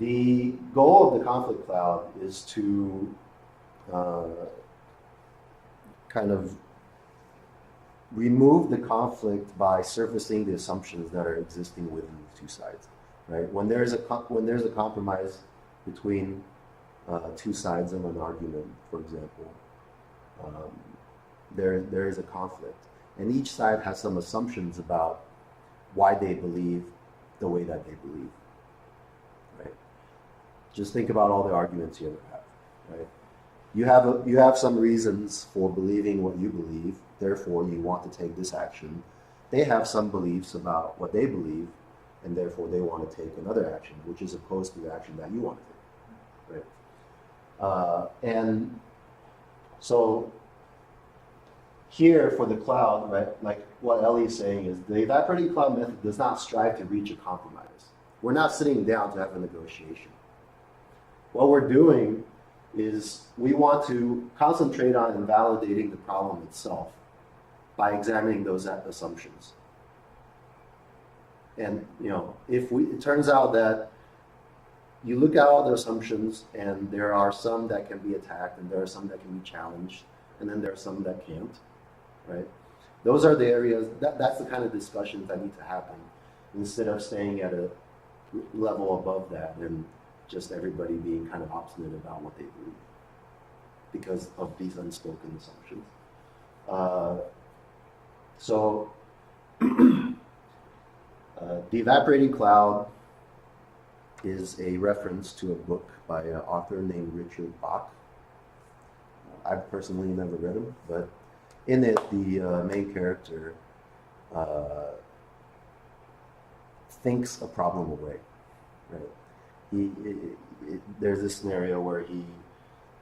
The goal of the conflict cloud is to kind of remove the conflict by surfacing the assumptions that are existing within the two sides, right? When there's a compromise between two sides of an argument, for example, there is a conflict, and each side has some assumptions about why they believe the way that they believe, right? Just think about all the arguments you ever have, right? You have some reasons for believing what you believe, therefore you want to take this action. They have some beliefs about what they believe, and therefore they want to take another action, which is opposed to the action that you want to take, right? And so here for the cloud, right, like what Ellie is saying is the evaporating cloud method does not strive to reach a compromise. We're not sitting down to have a negotiation. What we're doing is we want to concentrate on invalidating the problem itself by examining those assumptions. And it turns out that you look at all the assumptions, and there are some that can be attacked, and there are some that can be challenged, and then there are some that can't, right? Those are the areas, that's the kind of discussions that need to happen, instead of staying at a level above that and just everybody being kind of obstinate about what they believe because of these unspoken assumptions. So the evaporating cloud is a reference to a book by an author named Richard Bach. I've personally never read him, but in it, the main character thinks a problem away, right? There's this scenario where he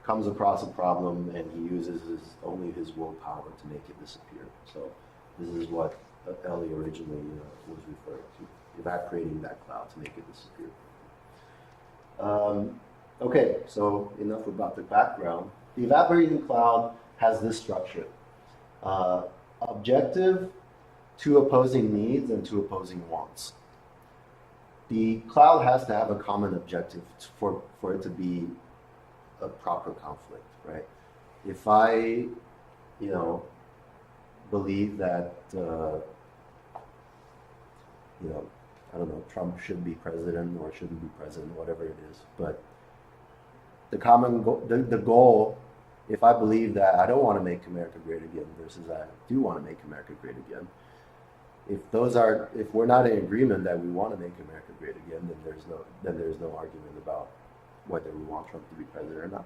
comes across a problem and he uses only his willpower to make it disappear. So this is what Ellie originally was referring to, evaporating that cloud to make it disappear. Okay, so enough about the background. The evaporating cloud has this structure. Objective, two opposing needs, and two opposing wants. The cloud has to have a common objective for it to be a proper conflict, right? If I, believe that, I don't know, Trump should be president or shouldn't be president, whatever it is, but the common the goal, if I believe that I don't want to make America great again versus I do want to make America great again, if we're not in agreement that we want to make America great again, then there's no argument about whether we want Trump to be president or not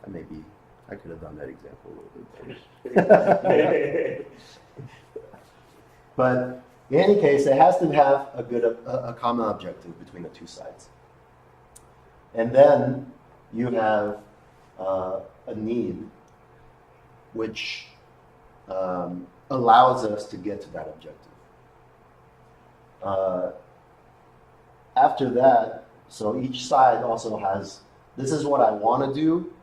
president. I could have done that example a little bit better. But in any case, it has to have a common objective between the two sides. And then you have a need which allows us to get to that objective. After that, so each side also has, this is what I want to do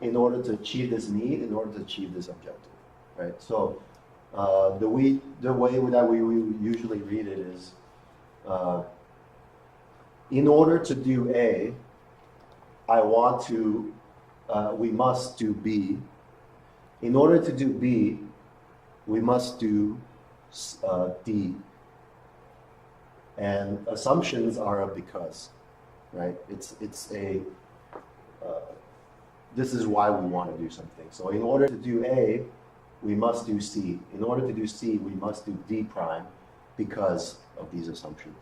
in order to achieve this need, in order to achieve this objective, right? So the way that we usually read it is, in order to do A, we must do B. In order to do B, we must do D. And assumptions are a because, right? This is why we want to do something. So in order to do A, we must do C. In order to do C, we must do D prime because of these assumptions.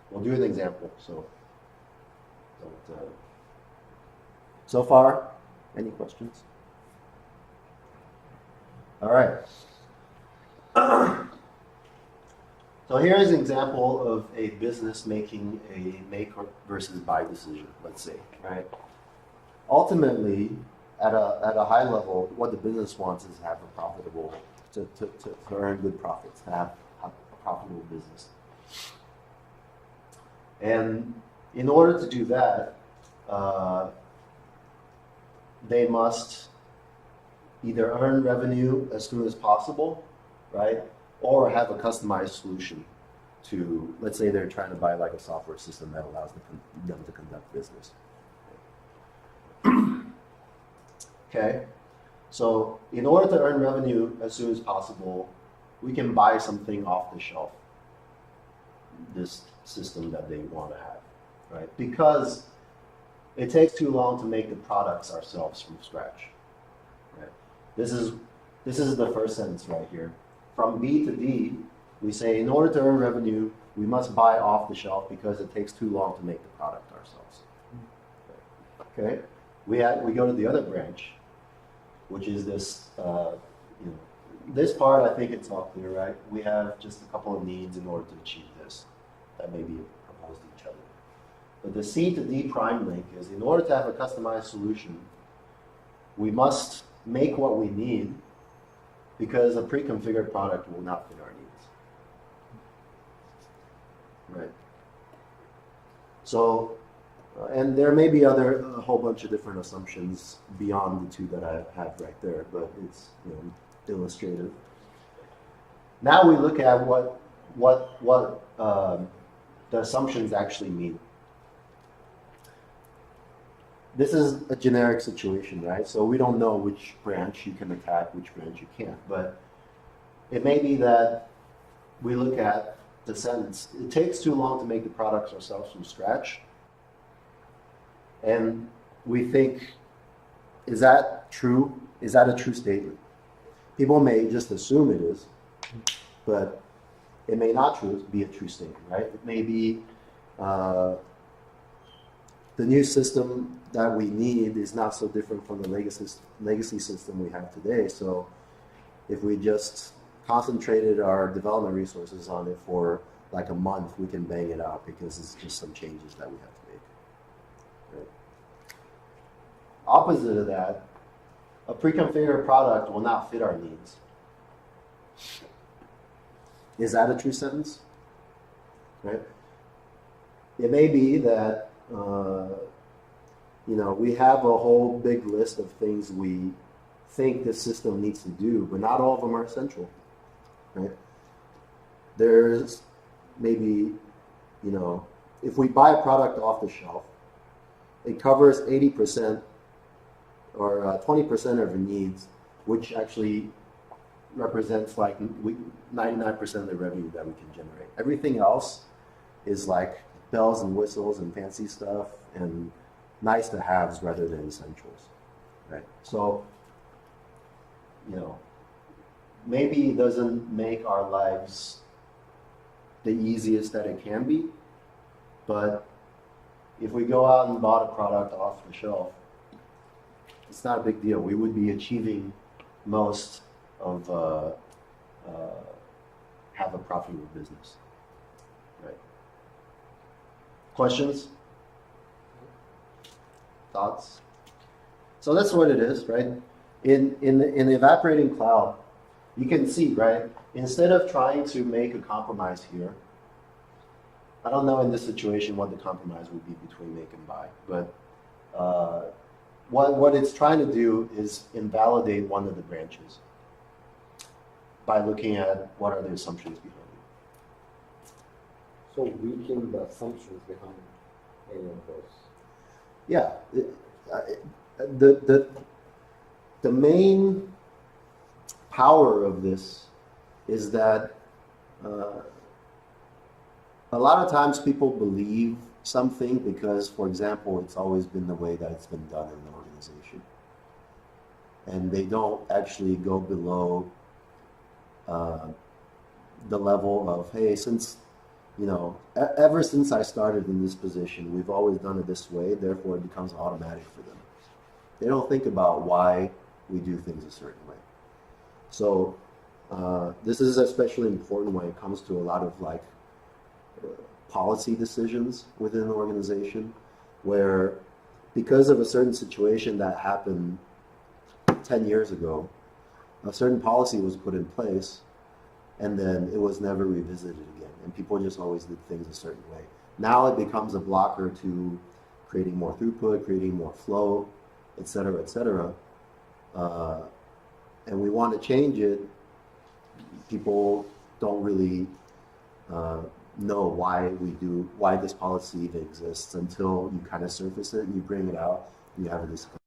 We'll do an example. So far, any questions? All right. So here is an example of a business making a make versus buy decision, let's say, right? Ultimately, at a high level, what the business wants is to have a profitable, to earn good profits, to have a profitable business. And in order to do that, they must either earn revenue as soon as possible, right? Or have a customized solution to, let's say they're trying to buy like a software system that allows them to conduct business. Okay, so in order to earn revenue as soon as possible, we can buy something off the shelf, this system that they want to have, right? Because it takes too long to make the products ourselves from scratch, right? This is the first sentence right here. From B to D, we say in order to earn revenue, we must buy off the shelf because it takes too long to make the product ourselves. Okay, we go to the other branch, which is this. This part, I think it's all clear, right? We have just a couple of needs in order to achieve this that may be opposed to each other. But the C to D prime link is in order to have a customized solution, we must make what we need because a pre-configured product will not fit our needs. Right. So, and there may be a whole bunch of different assumptions beyond the two that I have right there, but it's illustrative. Now we look at what the assumptions actually mean. This is a generic situation, right? So we don't know which branch you can attack, which branch you can't. But it may be that we look at the sentence, it takes too long to make the products ourselves from scratch. And we think, is that true? Is that a true statement? People may just assume it is, but it may not be a true statement, right? It may be the new system that we need is not so different from the legacy system we have today. So if we just concentrated our development resources on it for like a month, we can bang it out because it's just some changes that we have to make. Right? Opposite of that, a pre-configured product will not fit our needs. Is that a true sentence? Right? It may be that we have a whole big list of things we think this system needs to do, but not all of them are essential. Right? There's maybe, if we buy a product off the shelf, it covers 80% or 20% of our needs, which actually represents like 99% of the revenue that we can generate. Everything else is like bells and whistles and fancy stuff and nice to haves rather than essentials, right? So, maybe it doesn't make our lives the easiest that it can be, but if we go out and bought a product off the shelf, it's not a big deal. We would be achieving most of have a profitable business, right? Questions? Thoughts? So that's what it is, right? In the evaporating cloud, you can see, right? Instead of trying to make a compromise here, I don't know in this situation what the compromise would be between make and buy, but what it's trying to do is invalidate one of the branches by looking at what are the assumptions behind it. So weaken the assumptions behind any of those. Yeah, the main power of this is that a lot of times people believe something because, for example, it's always been the way that it's been done in an organization. And they don't actually go below the level of, hey, ever since I started in this position, we've always done it this way, therefore it becomes automatic for them. They don't think about why we do things a certain way. So this is especially important when it comes to a lot of policy decisions within an organization, where because of a certain situation that happened 10 years ago, a certain policy was put in place and then it was never revisited again. And people just always did things a certain way. Now it becomes a blocker to creating more throughput, creating more flow, et cetera, et cetera. And we want to change it. People don't really know why this policy even exists until you kind of surface it and you bring it out and you have a discussion.